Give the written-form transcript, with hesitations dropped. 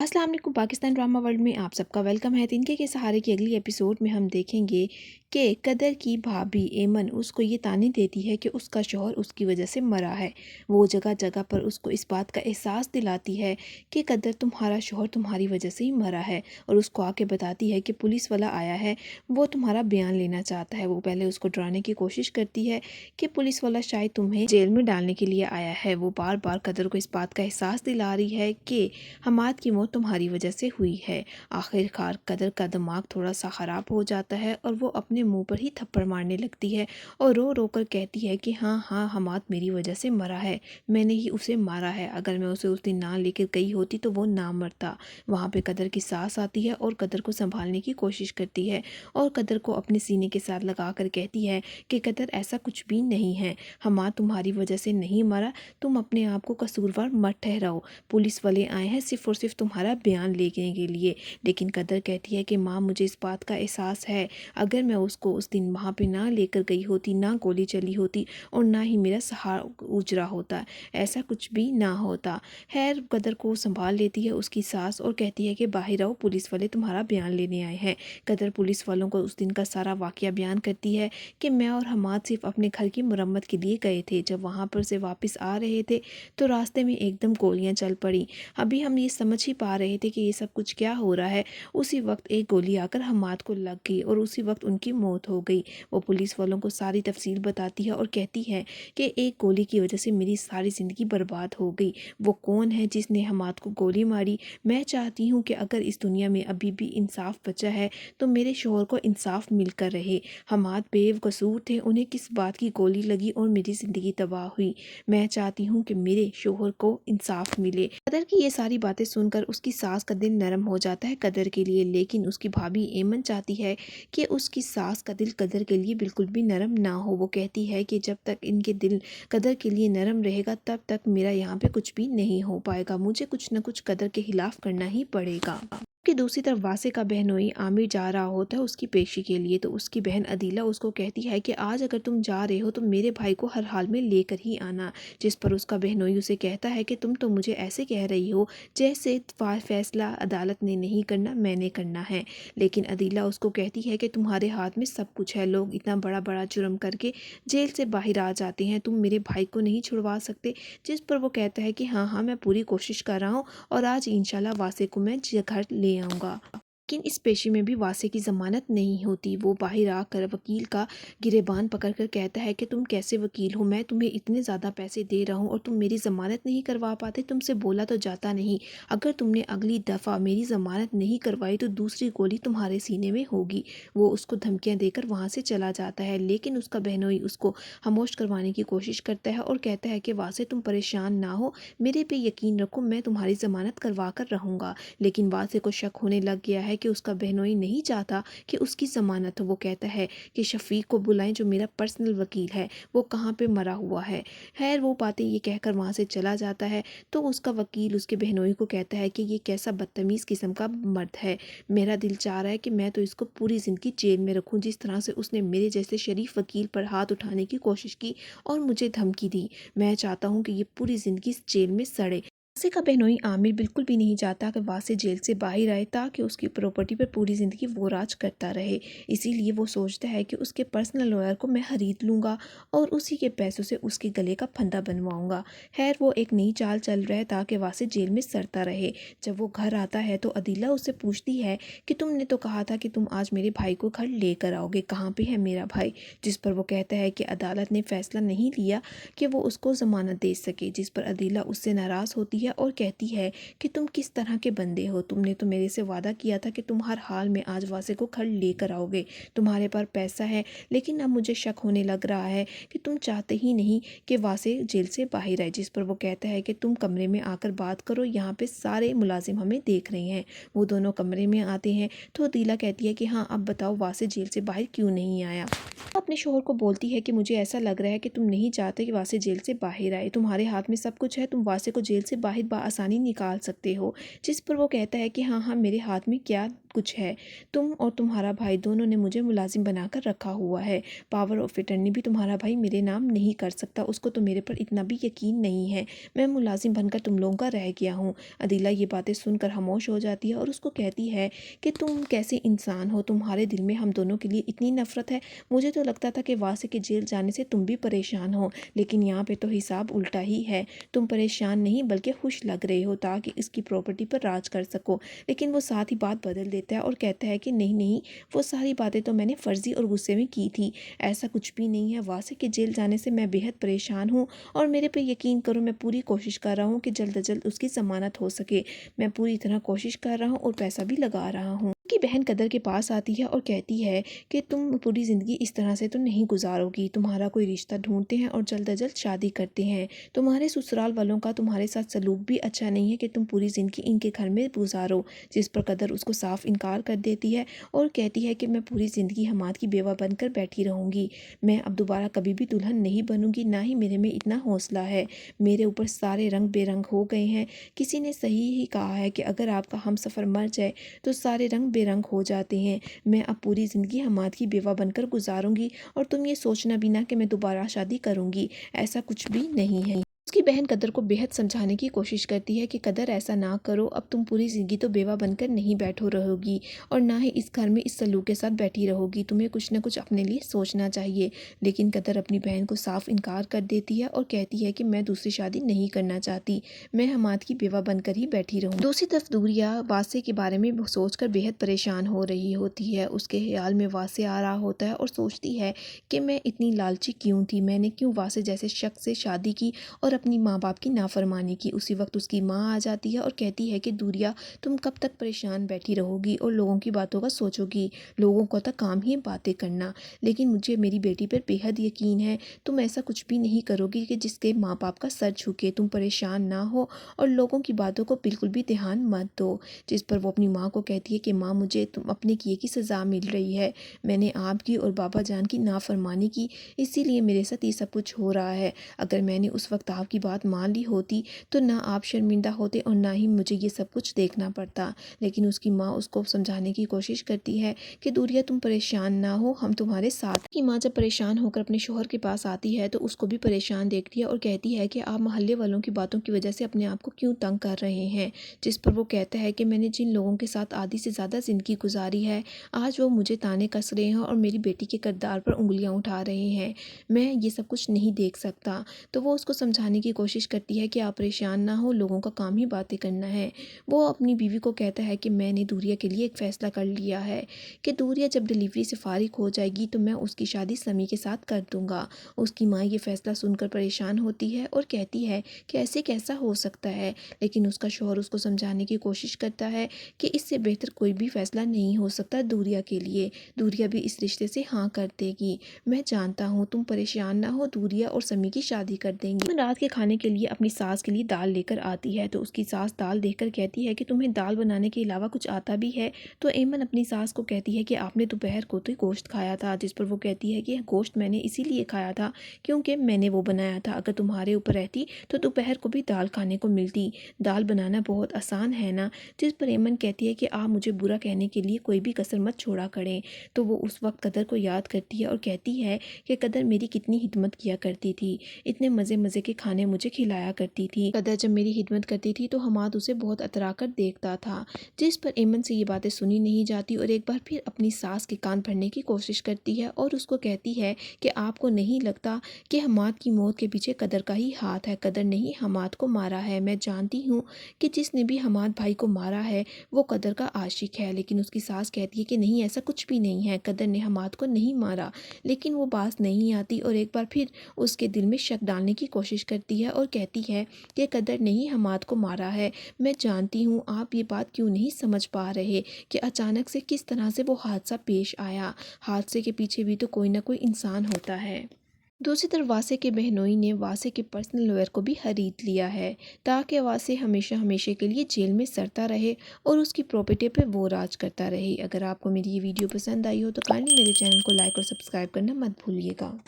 अस्सलाम वालेकुम। Pakistan drama world में आप सबका वेलकम है। तिनके के सहारे की अगली एपिसोड में हम देखेंगे कि कदर की भाभी एमन उसको ये ताने देती है कि उसका शौहर उसकी वजह से मरा है। वो जगह जगह पर उसको इस बात का एहसास दिलाती है कि कदर तुम्हारा शौहर तुम्हारी वजह से ही मरा है, और उसको आके बताती है कि पुलिस वाला आया है, वो तुम्हारा बयान लेना चाहता है। वो पहले उसको डराने की कोशिश करती है कि पुलिस वाला शायद तुम्हें जेल में डालने के लिए आया है। वो बार बार कदर को इस बात का एहसास दिला रही है कि हमाद की मौत तुम्हारी वजह से हुई है। आखिरकार कदर का दिमाग थोड़ा सा ख़राब हो जाता है और वो अपने मुंह पर ही थप्पड़ मारने लगती है और रो रो कर कहती है कि हाँ हाँ, हमाद मेरी वजह से मरा है, मैंने ही उसे मारा है। अगर मैं उसे उस दिन ना लेकर गई होती तो वो ना मरता। वहाँ पे कदर की सास आती है और कदर को संभालने की कोशिश करती है और कदर को अपने सीने के साथ लगा कर कहती है कि कदर, ऐसा कुछ भी नहीं है, हमाद तुम्हारी वजह से नहीं मरा, तुम अपने आप को कसूरवार मत ठहराओ। पुलिस वाले आए हैं सिर्फ और सिर्फ तुम्हारा बयान लेने के लिए। लेकिन कदर कहती है कि माँ, मुझे इस बात का एहसास है, अगर मैं उसको उस दिन वहाँ पे ना लेकर गई होती, ना गोली चली होती और ना ही मेरा सहारा उजरा होता, ऐसा कुछ भी ना होता। खैर, कदर को संभाल लेती है उसकी सास और कहती है कि बाहर आओ, पुलिस वाले तुम्हारा बयान लेने आए हैं। कदर पुलिस वालों को उस दिन का सारा वाकया बयान करती है कि मैं और हमाद सिर्फ अपने घर की मुरम्मत के लिए गए थे। जब वहाँ पर से वापस आ रहे थे तो रास्ते में एकदम गोलियां चल पड़ी। अभी हम ये समझ ही पा रहे थे कि ये सब कुछ क्या हो रहा है, उसी वक्त एक गोली आकर हमाद को लग गई और उसी वक्त उनकी मौत हो गई। वो पुलिस वालों को सारी तफसील बताती है और कहती है कि एक गोली की वजह से मेरी सारी ज़िंदगी बर्बाद हो गई। वो कौन है जिसने हमाद को गोली मारी? मैं चाहती हूँ कि अगर इस दुनिया में अभी भी इंसाफ बचा है तो मेरे शोहर को इंसाफ मिलकर रहे। हमाद बेकसूर थे, उन्हें किस बात की गोली लगी और मेरी ज़िंदगी तबाह हुई। मैं चाहती हूँ कि मेरे शोहर को इंसाफ मिले। कदर की ये सारी बातें सुनकर उसकी सास का दिल नरम हो जाता है कदर के लिए, लेकिन उसकी भाभी एमन चाहती है कि उसकी सास का दिल कदर के लिए बिल्कुल भी नरम ना हो। वो कहती है कि जब तक इनके दिल कदर के लिए नरम रहेगा तब तक मेरा यहाँ पे कुछ भी नहीं हो पाएगा, मुझे कुछ न कुछ कदर के खिलाफ करना ही पड़ेगा। कि दूसरी तरफ वासे का बहनोई आमिर जा रहा होता है उसकी पेशी के लिए, तो उसकी बहन अदीला उसको कहती है कि आज अगर तुम जा रहे हो तो मेरे भाई को हर हाल में लेकर ही आना। जिस पर उसका बहनोई उसे कहता है कि तुम तो मुझे ऐसे कह रही हो जैसे फैसला अदालत ने नहीं करना, मैंने करना है। लेकिन अदीला उसको कहती है कि तुम्हारे हाथ में सब कुछ है, लोग इतना बड़ा बड़ा जुर्म करके जेल से बाहर आ जाते हैं, तुम मेरे भाई को नहीं छुड़वा सकते। जिस पर वो कहता है कि हाँ हाँ, मैं पूरी कोशिश कर रहा हूँ और आज इंशाल्लाह वासे को मैं घर ले आऊँगा। लेकिन इस पेशी में भी वासे की ज़मानत नहीं होती। वो बाहर आकर वकील का गिरेबान पकड़कर कहता है कि तुम कैसे वकील हो, मैं तुम्हें इतने ज़्यादा पैसे दे रहा हूँ और तुम मेरी ज़मानत नहीं करवा पाते, तुमसे बोला तो जाता नहीं, अगर तुमने अगली दफ़ा मेरी ज़मानत नहीं करवाई तो दूसरी गोली तुम्हारे सीने में होगी। वो उसको धमकियाँ देकर वहाँ से चला जाता है, लेकिन उसका बहनोई उसको खामोश करवाने की कोशिश करता है और कहता है कि वासे, तुम परेशान ना हो, मेरे पे यकीन रखो, मैं तुम्हारी ज़मानत करवा कर रहूँगा। लेकिन वासे को शक होने लग गया है कि उसका बहनोई नहीं चाहता कि उसकी ज़मानत हो। वो कहता है कि शफीक को बुलाएं जो मेरा पर्सनल वकील है, वो कहाँ पे मरा हुआ है। खैर, वो बातें ये कहकर वहाँ से चला जाता है तो उसका वकील उसके बहनोई को कहता है कि ये कैसा बदतमीज़ किस्म का मर्द है, मेरा दिल चाह रहा है कि मैं तो इसको पूरी ज़िंदगी जेल में रखूँ। जिस तरह से उसने मेरे जैसे शरीफ वकील पर हाथ उठाने की कोशिश की और मुझे धमकी दी, मैं चाहता हूँ कि ये पूरी ज़िंदगी इस जेल में सड़े। वासे का बहनोई आमिर बिल्कुल भी नहीं चाहता कि वासे जेल से बाहर आए ताकि उसकी प्रॉपर्टी पर पूरी ज़िंदगी वो राज करता रहे। इसीलिए वो सोचता है कि उसके पर्सनल लॉयर को मैं खरीद लूँगा और उसी के पैसों से उसके गले का फंदा बनवाऊँगा। खैर, वो एक नई चाल चल रहा है ताकि वासे जेल में सड़ता रहे। जब वो घर आता है तो अदीला उससे पूछती है कि तुमने तो कहा था कि तुम आज मेरे भाई को घर लेकर आओगे, कहाँ पर है मेरा भाई? जिस पर वो कहता है कि अदालत ने फैसला नहीं लिया कि वो उसको ज़मानत दे सके। जिस पर अदीला उससे नाराज़ होती है और कहती है कि तुम किस तरह के बंदे हो, तुमने तो मेरे से वादा किया था कि तुम हर हाल में आज वासे को घर लेकर आओगे, तुम्हारे पास पैसा है, लेकिन अब मुझे शक होने लग रहा है कि तुम चाहते ही नहीं कि वासे जेल से बाहर आए। जिस पर वो कहता है कि तुम कमरे में आकर बात करो, यहाँ पे सारे मुलाजिम हमें देख रहे हैं। वो दोनों कमरे में आते हैं तो अदीला कहती है कि हाँ, अब बताओ वासे जेल से बाहर क्यों नहीं आया। अपने शोहर को बोलती है कि मुझे ऐसा लग रहा है कि तुम नहीं चाहते कि वासे जेल से बाहर आए, तुम्हारे हाथ में सब कुछ है, तुम वासे को जेल से बाहर आसानी निकाल सकते हो। जिस पर वो कहता है कि हाँ हाँ, मेरे हाथ में क्या कुछ है। तुम और तुम्हारा भाई दोनों ने मुझे मुलाजिम बनाकर रखा हुआ है। पावर ऑफ अटर्नी भी तुम्हारा भाई मेरे नाम नहीं कर सकता, उसको तो मेरे पर इतना भी यकीन नहीं है। मैं मुलाजिम बनकर तुम लोगों का रह गया हूँ। अदीला ये बातें सुनकर खामोश हो जाती है और उसको कहती है कि तुम कैसे इंसान हो, तुम्हारे दिल में हम दोनों के लिए इतनी नफरत है। मुझे तो लगता था कि वासे के जेल जाने से तुम भी परेशान हो, लेकिन यहाँ पे तो हिसाब उल्टा ही है। तुम परेशान नहीं बल्कि खुश लग रहे हो ताकि इसकी प्रॉपर्टी पर राज कर सको। लेकिन वो साथ ही बात बदल देता है और कहता है कि नहीं नहीं, वो सारी बातें तो मैंने फर्जी और गुस्से में की थी, ऐसा कुछ भी नहीं है। वासे के जेल जाने से मैं बेहद परेशान हूँ और मेरे पे यकीन करो, मैं पूरी कोशिश कर रहा हूँ कि जल्द से जल्द उसकी ज़मानत हो सके। मैं पूरी तरह कोशिश कर रहा हूँ और पैसा भी लगा रहा हूँ। की बहन कदर के पास आती है और कहती है कि तुम पूरी ज़िंदगी इस तरह से तो नहीं गुजारोगी, तुम्हारा कोई रिश्ता ढूंढते हैं और जल्द से जल्द शादी करते हैं। तुम्हारे ससुराल वालों का तुम्हारे साथ सलूक भी अच्छा नहीं है कि तुम पूरी ज़िंदगी इनके घर में गुजारो। जिस पर कदर उसको साफ इनकार कर देती है और कहती है कि मैं पूरी ज़िंदगी हमाद की बेवा बनकर बैठी रहूँगी। मैं अब दोबारा कभी भी दुल्हन नहीं बनूंगी, ना ही मेरे में इतना हौसला है। मेरे ऊपर सारे रंग बेरंग हो गए हैं। किसी ने सही ही कहा है कि अगर आपका हम सफ़र मर जाए तो सारे रंग बेरंग हो जाते हैं। मैं अब पूरी ज़िंदगी हमाद की बेवा बनकर गुजारूंगी और तुम ये सोचना भी ना कि मैं दोबारा शादी करूंगी, ऐसा कुछ भी नहीं है। उसकी बहन कदर को बेहद समझाने की कोशिश करती है कि कदर ऐसा ना करो, अब तुम पूरी ज़िंदगी तो बेवा बनकर नहीं बैठो रहोगी और ना ही इस घर में इस सलूक के साथ बैठी रहोगी, तुम्हें कुछ ना कुछ अपने लिए सोचना चाहिए। लेकिन कदर अपनी बहन को साफ इनकार कर देती है और कहती है कि मैं दूसरी शादी नहीं करना चाहती, मैं हमाद की बेवा बनकर ही बैठी रहूँ। दूसरी तरफ दूरिया वासे के बारे में सोचकर बेहद परेशान हो रही होती है। उसके ख्याल में वासे आ रहा होता है और सोचती है कि मैं इतनी लालची क्यों थी, मैंने क्यों वासे जैसे शख्स से शादी की और अपनी माँ बाप की नाफरमानी की। उसी वक्त उसकी माँ आ जाती है और कहती है कि दूरिया, तुम कब तक परेशान बैठी रहोगी और लोगों की बातों का सोचोगी, लोगों को तो काम ही बातें करना। लेकिन मुझे मेरी बेटी पर बेहद यकीन है, तुम ऐसा कुछ भी नहीं करोगी कि जिसके माँ बाप का सर झुके। तुम परेशान ना हो और लोगों की बातों को बिल्कुल भी ध्यान मत दो। जिस पर वो अपनी माँ को कहती है कि माँ, मुझे तुम अपने किए की सज़ा मिल रही है, मैंने आपकी और बाबा जान की नाफरमानी की, इसीलिए मेरे साथ ये सब कुछ हो रहा है। अगर मैंने उस वक्त आपकी बात मान ली होती तो ना आप शर्मिंदा होते और ना ही मुझे ये सब कुछ देखना पड़ता। लेकिन उसकी माँ उसको समझाने की कोशिश करती है कि दूरिया, तुम परेशान ना हो, हम तुम्हारे साथ। की माँ जब परेशान होकर अपने शोहर के पास आती है तो उसको भी परेशान देखती है और कहती है कि आप मोहल्ले वालों की बातों की वजह से अपने आप को क्यों तंग कर रहे हैं। जिस पर वो कहता है कि मैंने जिन लोगों के साथ आधी से ज़्यादा ज़िंदगी गुजारी है, आज वो मुझे ताने कस रहे हैं और मेरी बेटी के किरदार पर उंगलियां उठा रहे हैं, मैं ये सब कुछ नहीं देख सकता। तो वो उसको समझाने की कोशिश करती है कि आप परेशान ना हो, लोगों का काम ही बातें करना है। वो अपनी बीवी को कहता है कि मैंने दूरिया के लिए एक फ़ैसला कर लिया है कि दूरिया जब डिलीवरी से फारिग हो जाएगी तो मैं उसकी शादी समी के साथ कर दूंगा। उसकी माँ ये फ़ैसला सुनकर परेशान होती है और कहती है कि ऐसे कैसा हो सकता है। लेकिन उसका शौहर उसको समझाने की कोशिश करता है कि इससे बेहतर कोई भी फ़ैसला नहीं हो सकता दूरिया के लिए, दूरिया भी इस रिश्ते से हाँ कर देगी। मैं जानता हूँ, तुम परेशान ना हो, दूरिया और समी की शादी कर देंगी। रात के खाने के लिए अपनी सास के लिए दाल लेकर आती है तो उसकी सास दाल देखकर कहती है कि तुम्हें दाल बनाने के अलावा कुछ आता भी है। तो एमन अपनी सास को कहती है कि आपने दोपहर को तो गोश्त खाया था। जिस पर वो कहती है कि गोश्त मैंने इसीलिए खाया था क्योंकि मैंने वो बनाया था, अगर तुम्हारे ऊपर रहती तो दोपहर को भी दाल खाने को मिलती। दाल बनाना बहुत आसान है ना। जिस पर एमन कहती है कि आप मुझे बुरा कहने के लिए कोई भी कसर मत छोड़ा करें। तो वो उस वक्त कदर को याद करती है और कहती है कि कदर मेरी कितनी हिदमत किया करती थी, इतने मज़े मज़े के खाने मुझे खिलाया करती थी। कदर जब मेरी हिदमत करती थी तो हमाद उसे बहुत अतरा कर देखता था। जिस पर एमन से ये बातें सुनी नहीं जाती और एक बार फिर अपनी सास के कान भरने की कोशिश करती है और उसको कहती है कि आपको नहीं लगता कि हमाद की मौत के पीछे कदर का ही हाथ है। कदर ने ही हमाद को मारा है। मैं जानती हूँ कि जिसने भी हमाद भाई को मारा है वो कदर का आशिक है। लेकिन उसकी सास कहती है कि नहीं, ऐसा कुछ भी नहीं है, कदर ने हमाद को नहीं मारा। लेकिन वो बात नहीं आती और एक बार फिर उसके दिल में शक डालने की कोशिश करती है और कहती है कि कदर ने ही हमाद को मारा है। मैं जानती हूँ आप ये बात क्यों नहीं समझ पा रहे कि अचानक से किस तरह से वो हादसा पेश आया। हादसे के पीछे भी तो कोई ना कोई इंसान होता है। दूसरी तरफ वासे के बहनोई ने वासे के पर्सनल लॉयर को भी खरीद लिया है ताकि वासे हमेशा हमेशा के लिए जेल में सड़ता रहे और उसकी प्रॉपर्टी पे वो राज करता रहे। अगर आपको मेरी ये वीडियो पसंद आई हो तो काइंडली मेरे चैनल को लाइक और सब्सक्राइब करना मत भूलिएगा।